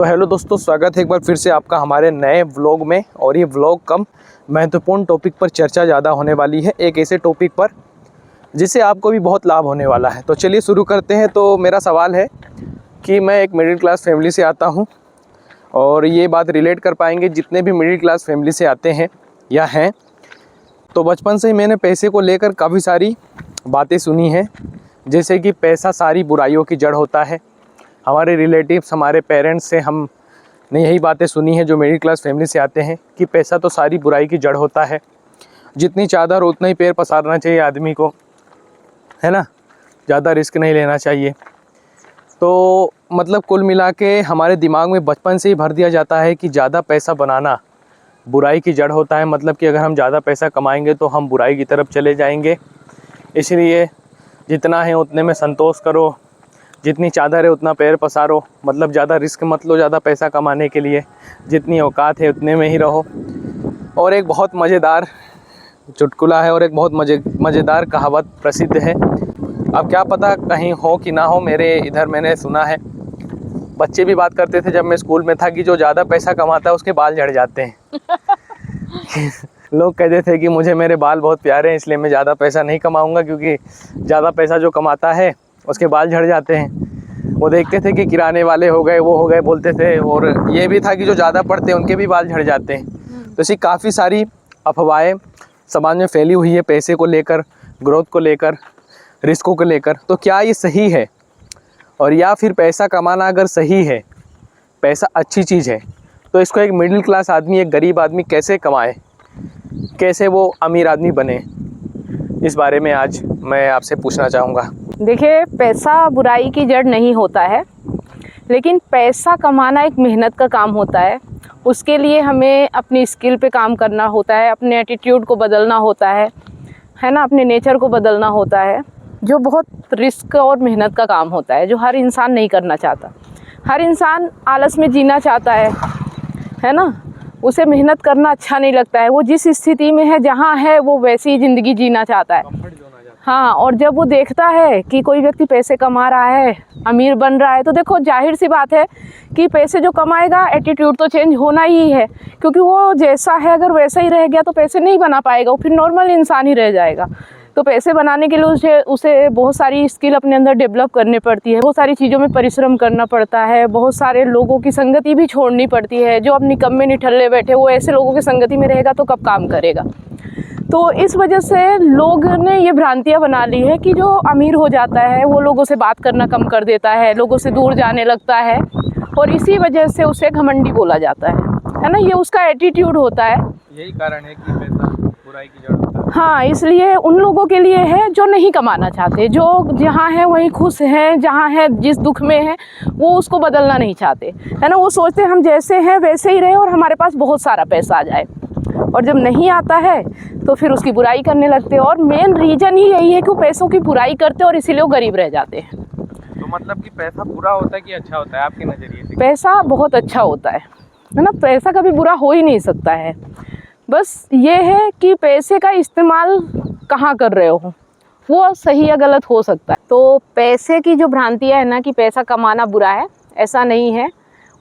तो हेलो दोस्तों, स्वागत है एक बार फिर से आपका हमारे नए व्लॉग में। और ये व्लॉग कम महत्वपूर्ण टॉपिक पर चर्चा ज़्यादा होने वाली है, एक ऐसे टॉपिक पर जिससे आपको भी बहुत लाभ होने वाला है। तो चलिए शुरू करते हैं। तो मेरा सवाल है कि मैं एक मिडिल क्लास फैमिली से आता हूँ और ये बात रिलेट कर पाएंगे जितने भी मिडिल क्लास फैमिली से आते हैं या हैं। तो बचपन से ही मैंने पैसे को लेकर काफ़ी सारी बातें सुनी हैं, जैसे कि पैसा सारी बुराइयों की जड़ होता है। हमारे रिलेटिव्स, हमारे पेरेंट्स से हमने यही बातें सुनी हैं जो मिडिल क्लास फैमिली से आते हैं कि पैसा तो सारी बुराई की जड़ होता है। जितनी चादर उतना ही पैर पसारना चाहिए आदमी को, है ना, ज़्यादा रिस्क नहीं लेना चाहिए। तो मतलब कुल मिला के हमारे दिमाग में बचपन से ही भर दिया जाता है कि ज़्यादा पैसा बनाना बुराई की जड़ होता है। मतलब कि अगर हम ज़्यादा पैसा कमाएंगे तो हम बुराई की तरफ चले जाएंगे। इसलिए जितना है उतने में संतोष करो, जितनी चादर है उतना पैर पसारो। मतलब ज़्यादा रिस्क मत लो ज़्यादा पैसा कमाने के लिए, जितनी औकात है उतने में ही रहो। और एक बहुत मज़ेदार चुटकुला है और एक बहुत मज़ेदार कहावत प्रसिद्ध है। अब क्या पता कहीं हो कि ना हो, मेरे इधर मैंने सुना है, बच्चे भी बात करते थे जब मैं स्कूल में था कि जो ज़्यादा पैसा कमाता है उसके बाल झड़ जाते हैं। लोग कहते थे कि मुझे मेरे बाल बहुत प्यारे हैं इसलिए मैं ज़्यादा पैसा नहीं कमाऊँगा, क्योंकि ज़्यादा पैसा जो कमाता है उसके बाल झड़ जाते हैं। वो देखते थे कि किराने वाले हो गए, वो हो गए बोलते थे। और ये भी था कि जो ज़्यादा पढ़ते हैं उनके भी बाल झड़ जाते हैं। तो ऐसी काफ़ी सारी अफवाहें समाज में फैली हुई है पैसे को लेकर, ग्रोथ को लेकर, रिस्कों को लेकर। तो क्या ये सही है? और या फिर पैसा कमाना अगर सही है, पैसा अच्छी चीज़ है, तो इसको एक मिडिल क्लास आदमी, एक गरीब आदमी कैसे कमाए, कैसे वो अमीर आदमी बने, इस बारे में आज मैं आपसे पूछना चाहूँगा। देखिए, पैसा बुराई की जड़ नहीं होता है, लेकिन पैसा कमाना एक मेहनत का काम होता है। उसके लिए हमें अपनी स्किल पे काम करना होता है, अपने एटीट्यूड को बदलना होता है ना, अपने नेचर को बदलना होता है, जो बहुत रिस्क और मेहनत का काम होता है, जो हर इंसान नहीं करना चाहता। हर इंसान आलस में जीना चाहता है ना। उसे मेहनत करना अच्छा नहीं लगता है। वो जिस स्थिति में है, जहाँ है, वो वैसी ज़िंदगी जीना चाहता है। हाँ, और जब वो देखता है कि कोई व्यक्ति पैसे कमा रहा है, अमीर बन रहा है, तो देखो जाहिर सी बात है कि पैसे जो कमाएगा एटीट्यूड तो चेंज होना ही है, क्योंकि वो जैसा है अगर वैसा ही रह गया तो पैसे नहीं बना पाएगा, वो फिर नॉर्मल इंसान ही रह जाएगा। तो पैसे बनाने के लिए उसे बहुत सारी स्किल अपने अंदर डेवलप करनी पड़ती है, बहुत सारी चीज़ों में परिश्रम करना पड़ता है, बहुत सारे लोगों की संगति भी छोड़नी पड़ती है। जो अब निकम्मे निठल्ले बैठे, वो ऐसे लोगों की संगति में रहेगा तो कब काम करेगा। तो इस वजह से लोग ने ये भ्रांतियाँ बना ली है कि जो अमीर हो जाता है वो लोगों से बात करना कम कर देता है, लोगों से दूर जाने लगता है, और इसी वजह से उसे घमंडी बोला जाता है ना। ये उसका एटीट्यूड होता है। यही कारण है कि पैसा बुराई की जड़ होता है। हाँ, इसलिए उन लोगों के लिए है जो नहीं कमाना चाहते, जो जहाँ है वहीं खुश हैं, जहाँ है जिस दुख में है वो उसको बदलना नहीं चाहते, है ना। वो सोचते हम जैसे हैं वैसे ही रहे और हमारे पास बहुत सारा पैसा आ जाए, और जब नहीं आता है तो फिर उसकी बुराई करने लगते हैं। और मेन रीज़न ही यही है कि वो पैसों की बुराई करते हैं और इसीलिए वो गरीब रह जाते हैं। तो मतलब कि पैसा बुरा होता है कि अच्छा होता है आपके नज़रिए से? पैसा बहुत अच्छा होता है ना। पैसा कभी बुरा हो ही नहीं सकता है। बस ये है कि पैसे का इस्तेमाल कहाँ कर रहे हो, वो सही या गलत हो सकता है। तो पैसे की जो भ्रांतियाँ है ना कि पैसा कमाना बुरा है, ऐसा नहीं है।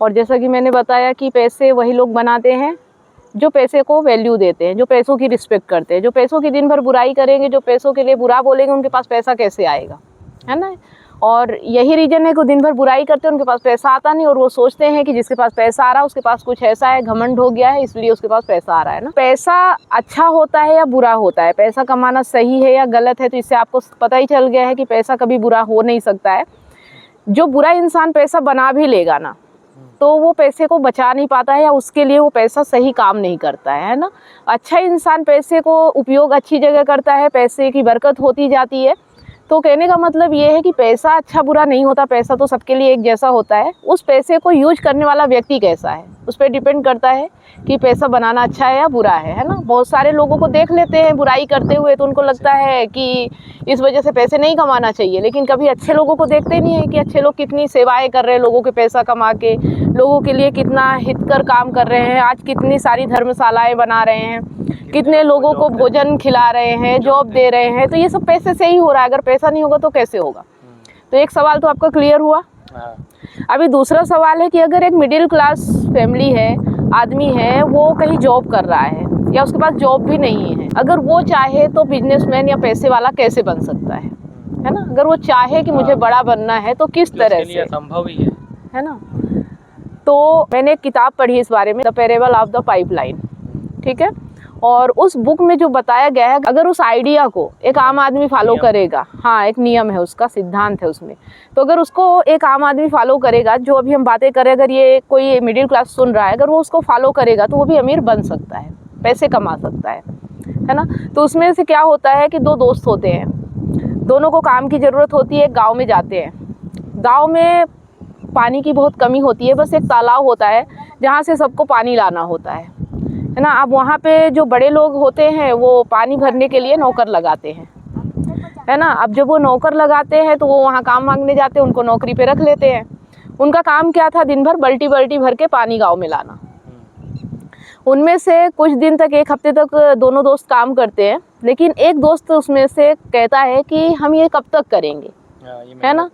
और जैसा कि मैंने बताया कि पैसे वही लोग बनाते हैं जो पैसे को वैल्यू देते हैं, जो पैसों की रिस्पेक्ट करते हैं। जो पैसों की दिन भर बुराई करेंगे, जो पैसों के लिए बुरा बोलेंगे, उनके पास पैसा कैसे आएगा, है ना। और यही रीज़न है कि दिन भर बुराई करते हैं, उनके पास पैसा आता नहीं, और वो सोचते हैं कि जिसके पास पैसा आ रहा है उसके पास कुछ ऐसा है, घमंड हो गया है इसलिए उसके पास पैसा आ रहा है ना। पैसा अच्छा होता है या बुरा होता है, पैसा कमाना सही है या गलत है, तो इससे आपको पता ही चल गया है कि पैसा कभी बुरा हो नहीं सकता है। जो बुरा इंसान पैसा बना भी लेगा ना, तो वो पैसे को बचा नहीं पाता है, या उसके लिए वो पैसा सही काम नहीं करता है ना। अच्छा इंसान पैसे को उपयोग अच्छी जगह करता है, पैसे की बरकत होती जाती है। तो कहने का मतलब ये है कि पैसा अच्छा बुरा नहीं होता, पैसा तो सबके लिए एक जैसा होता है। उस पैसे को यूज करने वाला व्यक्ति कैसा है उस पर डिपेंड करता है कि पैसा बनाना अच्छा है या बुरा है ना। बहुत सारे लोगों को देख लेते हैं बुराई करते हुए, तो उनको लगता है कि इस वजह से पैसे नहीं कमाना चाहिए, लेकिन कभी अच्छे लोगों को देखते नहीं है कि अच्छे लोग कितनी सेवाएं कर रहे हैं, लोगों के पैसा कमा के लोगों के लिए कितना हितकर काम कर रहे हैं। आज कितनी सारी धर्मशालाएं बना रहे हैं, कितने लोगों को भोजन खिला रहे हैं, जॉब दे रहे हैं। तो ये सब पैसे से ही हो रहा है, अगर पैसा नहीं होगा तो कैसे होगा। तो एक सवाल तो आपका क्लियर हुआ हाँ। अभी दूसरा सवाल है कि अगर एक मिडिल क्लास फैमिली है, आदमी है, वो कहीं जॉब कर रहा है या उसके पास जॉब भी नहीं है, अगर वो चाहे तो बिजनेसमैन या पैसे वाला कैसे बन सकता है ना? अगर वो चाहे कि मुझे बड़ा बनना है तो किस तरह से, संभव ही है ना? तो मैंने एक किताब पढ़ी इस बारे में, the parable of the pipeline, ठीक है? और उस बुक में जो बताया गया है, अगर उस आइडिया को एक आम आदमी फॉलो करेगा, हाँ एक नियम है उसका, सिद्धांत है उसमें, तो अगर उसको एक आम आदमी फॉलो करेगा, जो अभी हम बातें करें, अगर ये कोई मिडिल क्लास सुन रहा है, अगर वो उसको फॉलो करेगा तो वो भी अमीर बन सकता है, पैसे कमा सकता है ना? तो उसमें से क्या होता है कि दो दोस्त होते हैं, दोनों को काम की ज़रूरत होती है, गाँव में जाते हैं। गाँव में पानी की बहुत कमी होती है, बस एक तालाब होता है जहाँ से सबको पानी लाना होता है ना? अब वहाँ पे जो बड़े लोग होते हैं वो पानी भरने के लिए नौकर लगाते हैं, है ना? अब जब वो नौकर लगाते हैं तो वो वहाँ काम मांगने जाते हैं, उनको नौकरी पे रख लेते हैं। उनका काम क्या था? दिन भर बाल्टी बाल्टी भर के पानी गाँव में लाना। उनमें से कुछ दिन तक, एक हफ्ते तक दोनों दोस्त काम करते हैं, लेकिन एक दोस्त उसमें से कहता है कि हम ये कब तक करेंगे, है ना?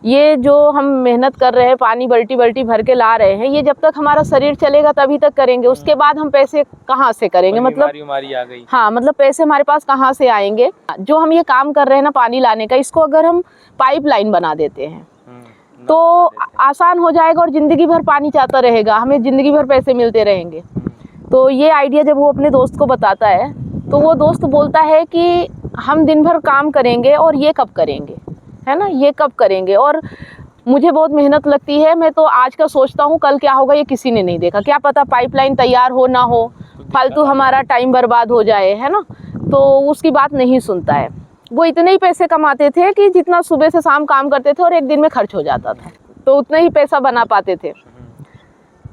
ये जो हम मेहनत कर रहे हैं, पानी बाल्टी बाल्टी भर के ला रहे हैं, ये जब तक हमारा शरीर चलेगा तभी तक करेंगे, उसके बाद हम पैसे कहाँ से करेंगे? मतलब बीमारी आ गई। हाँ, मतलब पैसे हमारे पास कहाँ से आएंगे? जो हम ये काम कर रहे हैं ना पानी लाने का, इसको अगर हम पाइपलाइन बना देते हैं तो आसान हो जाएगा और ज़िंदगी भर पानी चाहता रहेगा, हमें ज़िंदगी भर पैसे मिलते रहेंगे। तो ये आइडिया जब वो अपने दोस्त को बताता है तो वो दोस्त बोलता है कि हम दिन भर काम करेंगे और ये कब करेंगे, है ना? ये कब करेंगे? और मुझे बहुत मेहनत लगती है, मैं तो आज का सोचता हूँ, कल क्या होगा ये किसी ने नहीं देखा, क्या पता पाइपलाइन तैयार हो ना हो, फालतू हमारा टाइम बर्बाद हो जाए, है ना? तो उसकी बात नहीं सुनता है। वो इतने ही पैसे कमाते थे कि जितना सुबह से शाम काम करते थे और एक दिन में खर्च हो जाता था, तो उतना ही पैसा बना पाते थे।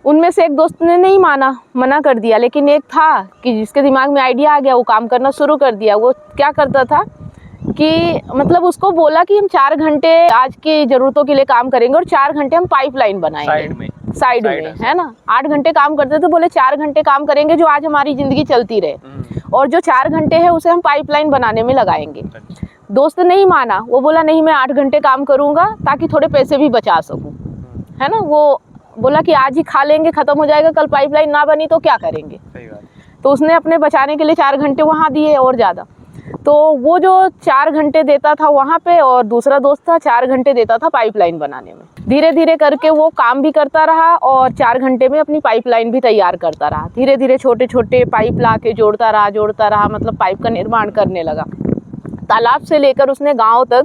उनमें से एक दोस्त ने नहीं माना, मना कर दिया, लेकिन एक था कि जिसके दिमाग में आइडिया आ गया, वो काम करना शुरू कर दिया। वो क्या करता था कि मतलब उसको बोला कि हम 4 घंटे आज की ज़रूरतों के लिए काम करेंगे और 4 घंटे हम पाइपलाइन बनाएंगे साइड में, है ना? 8 घंटे काम करते थे, बोले 4 घंटे काम करेंगे जो आज हमारी ज़िंदगी चलती रहे, और जो 4 घंटे है उसे हम पाइपलाइन बनाने में लगाएंगे। दोस्त नहीं माना, वो बोला नहीं, मैं 8 घंटे काम करूँगा ताकि थोड़े पैसे भी बचा सकूँ, है ना? वो बोला कि आज ही खा लेंगे, ख़त्म हो जाएगा, कल पाइपलाइन ना बनी तो क्या करेंगे? तो उसने अपने बचाने के लिए 4 घंटे वहाँ दिए और ज़्यादा। तो वो जो 4 घंटे देता था वहाँ पे, और दूसरा दोस्त था 4 घंटे देता था पाइपलाइन बनाने में। धीरे धीरे करके वो काम भी करता रहा और 4 घंटे में अपनी पाइपलाइन भी तैयार करता रहा। धीरे धीरे छोटे छोटे पाइप ला के जोड़ता रहा, मतलब पाइप का निर्माण करने लगा। तालाब से लेकर उसने गाँव तक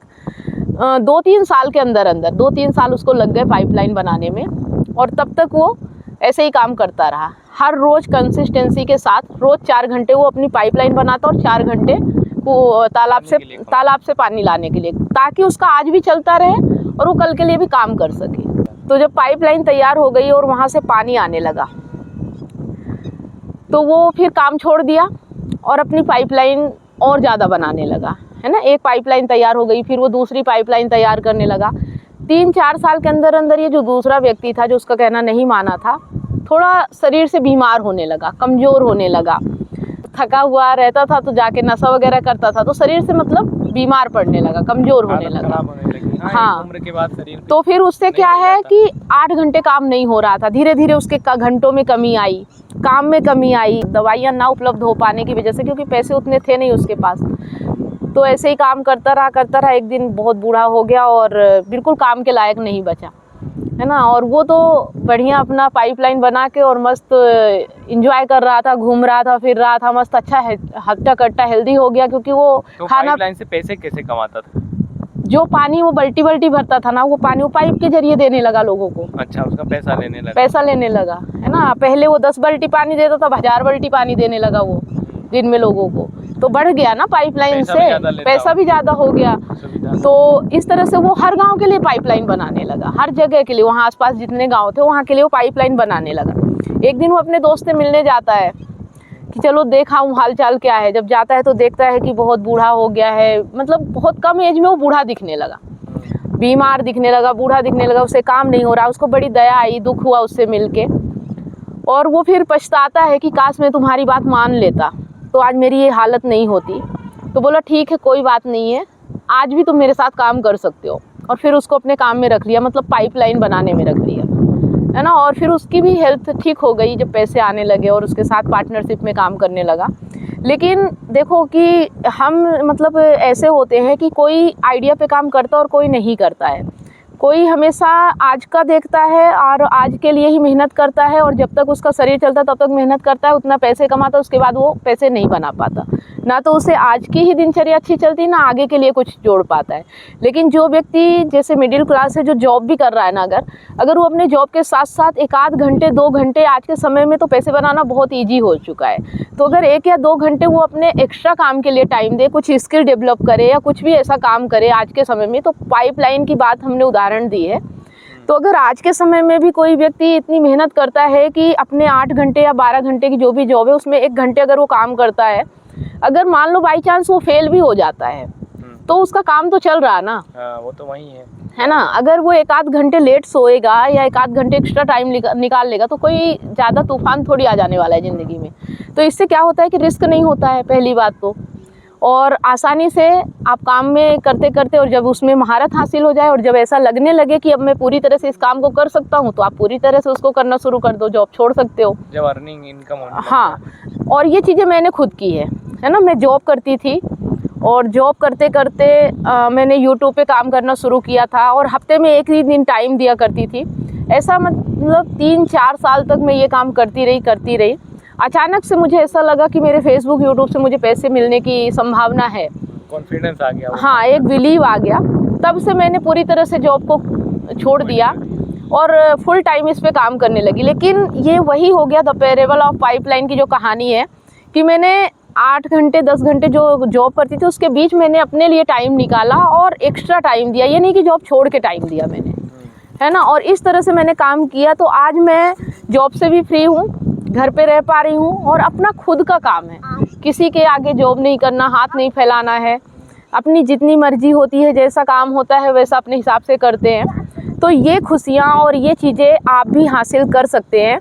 2-3 साल के अंदर 2-3 साल उसको लग गए पाइपलाइन बनाने में, और तब तक वो ऐसे ही काम करता रहा। हर रोज़ कंसिस्टेंसी के साथ रोज़ 4 घंटे वो अपनी पाइपलाइन बनाता और 4 घंटे वो तालाब से पानी लाने के लिए, ताकि उसका आज भी चलता रहे और वो कल के लिए भी काम कर सके। तो जब पाइपलाइन तैयार हो गई और वहाँ से पानी आने लगा तो वो फिर काम छोड़ दिया और अपनी पाइपलाइन और ज़्यादा बनाने लगा, है ना? एक पाइपलाइन तैयार हो गई, फिर वो दूसरी पाइपलाइन तैयार करने लगा। 3-4 साल के अंदर ये जो दूसरा व्यक्ति था, जो उसका कहना नहीं माना था, थोड़ा शरीर से बीमार होने लगा, कमज़ोर होने लगा। थका हुआ रहता था तो जाके नशा वगैरह करता था, तो शरीर से मतलब बीमार पड़ने लगा, कमज़ोर होने लगा। हाँ, उम्र के बाद शरीर तो फिर उससे क्या है कि 8 घंटे काम नहीं हो रहा था। धीरे धीरे उसके घंटों में कमी आई, काम में कमी आई, दवाइयाँ ना उपलब्ध हो पाने की वजह से, क्योंकि पैसे उतने थे नहीं उसके पास। तो ऐसे ही काम करता रहा। एक दिन बहुत बूढ़ा हो गया और बिल्कुल काम के लायक नहीं बचा, है ना? और वो तो बढ़िया अपना पाइपलाइन बना के और मस्त एंजॉय कर रहा था, घूम रहा था, फिर रहा था, मस्त अच्छा है, हट्टा कट्टा हेल्दी हो गया, क्योंकि वो तो खाना, पाइपलाइन से पैसे कैसे कमाता था? जो पानी वो बाल्टी भरता था ना, वो पानी वो पाइप के जरिए देने लगा लोगों को। अच्छा, उसका पैसा लेने लगा, है ना? पहले वो 10 बाल्टी पानी देता था, 1000 बाल्टी पानी देने लगा वो दिन में लोगों को। तो बढ़ गया ना पाइपलाइन से, पैसा भी ज़्यादा हो गया। तो इस तरह से वो हर गांव के लिए पाइपलाइन बनाने लगा, हर जगह के लिए, वहाँ आसपास जितने गांव थे वहाँ के लिए वो पाइपलाइन बनाने लगा। एक दिन वो अपने दोस्त से मिलने जाता है कि चलो देखाऊँ हाल चाल क्या है। जब जाता है तो देखता है कि बहुत बूढ़ा हो गया है, मतलब बहुत कम एज में वो बूढ़ा दिखने लगा, बीमार दिखने लगा, बूढ़ा दिखने लगा, उससे काम नहीं हो रहा। उसको बड़ी दया आई, दुख हुआ उससे मिलके, और वो फिर पछताता है कि काश मैं तुम्हारी बात मान लेता तो आज मेरी ये हालत नहीं होती। तो बोला ठीक है, कोई बात नहीं है, आज भी तुम मेरे साथ काम कर सकते हो। और फिर उसको अपने काम में रख लिया, मतलब पाइपलाइन बनाने में रख लिया, है ना। और फिर उसकी भी हेल्थ ठीक हो गई जब पैसे आने लगे और उसके साथ पार्टनरशिप में काम करने लगा। लेकिन देखो कि हम मतलब ऐसे होते हैं कि कोई आइडिया पे काम करता है और कोई नहीं करता है। कोई हमेशा आज का देखता है और आज के लिए ही मेहनत करता है, और जब तक उसका शरीर चलता है तब तक मेहनत करता है, उतना पैसे कमाता है, उसके बाद वो पैसे नहीं बना पाता। ना तो उसे आज की ही दिनचर्या अच्छी चलती, ना आगे के लिए कुछ जोड़ पाता है। लेकिन जो व्यक्ति जैसे मिडिल क्लास है, जो जॉब भी कर रहा है ना, अगर वो अपने जॉब के साथ साथ 1 आध घंटे 2 घंटे, आज के समय में तो पैसे बनाना बहुत ईजी हो चुका है, तो अगर 1 या 2 घंटे वो अपने एक्स्ट्रा काम के लिए टाइम दे, कुछ स्किल डेवलप करे या कुछ भी ऐसा काम करे आज के समय में, तो पाइपलाइन की बात हमने उदाहरण दी है। तो अगर आज के समय में भी कोई व्यक्ति इतनी मेहनत करता है कि अपने 8 घंटे या 12 घंटे की जो भी जॉब है उसमें 1 घंटे अगर वो काम करता है, अगर मान लो बाई चांस वो फेल भी हो जाता है तो उसका काम तो चल रहा है ना। वो तो वही है ना। अगर वो 1 आध घंटे लेट सोएगा या 1 आध घंटे एक्स्ट्रा टाइम निकाल लेगा तो कोई ज़्यादा तूफान थोड़ी आ जाने वाला है ज़िंदगी में। तो इससे क्या होता है कि रिस्क नहीं होता है पहली बात तो, और आसानी से आप काम में करते करते, और जब उसमें महारत हासिल हो जाए और जब ऐसा लगने लगे कि अब मैं पूरी तरह से इस काम को कर सकता हूँ, तो आप पूरी तरह से उसको करना शुरू कर दो, जॉब छोड़ सकते हो जब अर्निंग इनकम होने। हाँ, और ये चीज़ें मैंने खुद की है ना। मैं जॉब करती थी और जॉब करते करते मैंने यूट्यूब पे काम करना शुरू किया था, और हफ्ते में 1 ही दिन टाइम दिया करती थी। ऐसा मतलब 3-4 साल तक मैं ये काम करती रही। अचानक से मुझे ऐसा लगा कि मेरे फेसबुक यूट्यूब से मुझे पैसे मिलने की संभावना है, कॉन्फिडेंस आ गया। हाँ, एक बिलीव आ गया। तब से मैंने पूरी तरह से जॉब को छोड़ दिया और फुल टाइम इस पे काम करने लगी। लेकिन ये वही हो गया द पैरेबल ऑफ पाइपलाइन की जो कहानी है, कि मैंने 8 घंटे 10 घंटे जो जॉब करती थी उसके बीच मैंने अपने लिए टाइम निकाला और एक्स्ट्रा टाइम दिया। ये नहीं कि जॉब छोड़ के टाइम दिया मैंने, है ना। और इस तरह से मैंने काम किया, तो आज मैं जॉब से भी फ्री हूँ, घर पे रह पा रही हूँ, और अपना खुद का काम है, किसी के आगे जॉब नहीं करना, हाथ नहीं फैलाना है। अपनी जितनी मर्जी होती है, जैसा काम होता है वैसा अपने हिसाब से करते हैं। तो ये खुशियाँ और ये चीज़ें आप भी हासिल कर सकते हैं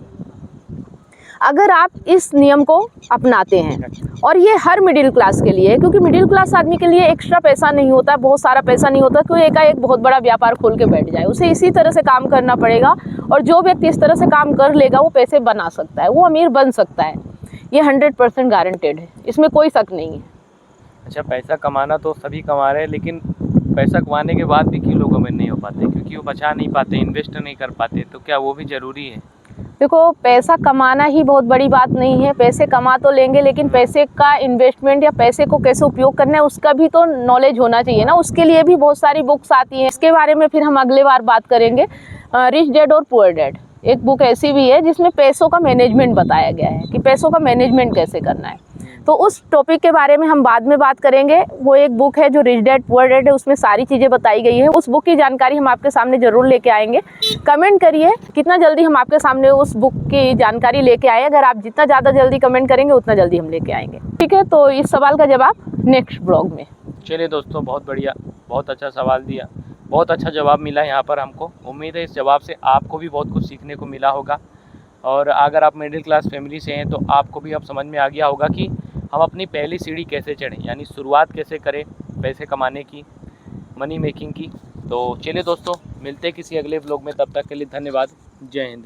अगर आप इस नियम को अपनाते हैं। और ये हर मिडिल क्लास के लिए है, क्योंकि मिडिल क्लास आदमी के लिए एक्स्ट्रा पैसा नहीं होता, बहुत सारा पैसा नहीं होता कि एकाएक बहुत बड़ा व्यापार खोल के बैठ जाए। उसे इसी तरह से काम करना पड़ेगा, और जो व्यक्ति इस तरह से काम कर लेगा वो पैसे बना सकता है, वो अमीर बन सकता है। ये 100% गारंटेड है, इसमें कोई शक नहीं है। अच्छा, पैसा कमाना तो सभी कमा रहे हैं, लेकिन पैसा कमाने के बाद भी क्यों लोग अमीर नहीं हो पाते? क्योंकि वो बचा नहीं पाते, इन्वेस्ट नहीं कर पाते। तो क्या वो भी ज़रूरी है? देखो, पैसा कमाना ही बहुत बड़ी बात नहीं है। पैसे कमा तो लेंगे, लेकिन पैसे का इन्वेस्टमेंट या पैसे को कैसे उपयोग करना है उसका भी तो नॉलेज होना चाहिए ना। उसके लिए भी बहुत सारी बुक्स आती हैं, इसके बारे में फिर हम अगले बार बात करेंगे। रिच डैड और पुअर डैड एक बुक ऐसी भी है जिसमें पैसों का मैनेजमेंट बताया गया है कि पैसों का मैनेजमेंट कैसे करना है। तो उस टॉपिक के बारे में हम बाद में बात करेंगे। वो एक बुक है जो रिच डैड पुअर डैड है, उसमें सारी चीज़ें बताई गई है। उस बुक की जानकारी हम आपके सामने ज़रूर लेके आएंगे। कमेंट करिए कितना जल्दी हम आपके सामने उस बुक की जानकारी लेके आए। अगर आप जितना ज़्यादा जल्दी कमेंट करेंगे उतना जल्दी हम लेके आएंगे। ठीक है, तो इस सवाल का जवाब नेक्स्ट ब्लॉग में। चलिए दोस्तों, बहुत बढ़िया, बहुत अच्छा सवाल दिया, बहुत अच्छा जवाब मिला यहाँ पर हमको। उम्मीद है इस जवाब से आपको भी बहुत कुछ सीखने को मिला होगा। और अगर आप मिडिल क्लास फैमिली से हैं तो आपको भी अब समझ में आ गया होगा कि हम अपनी पहली सीढ़ी कैसे चढ़ें, यानी शुरुआत कैसे करें पैसे कमाने की, मनी मेकिंग की। तो चलिए दोस्तों, मिलते हैं किसी अगले व्लॉग में। तब तक के लिए धन्यवाद। जय हिंद।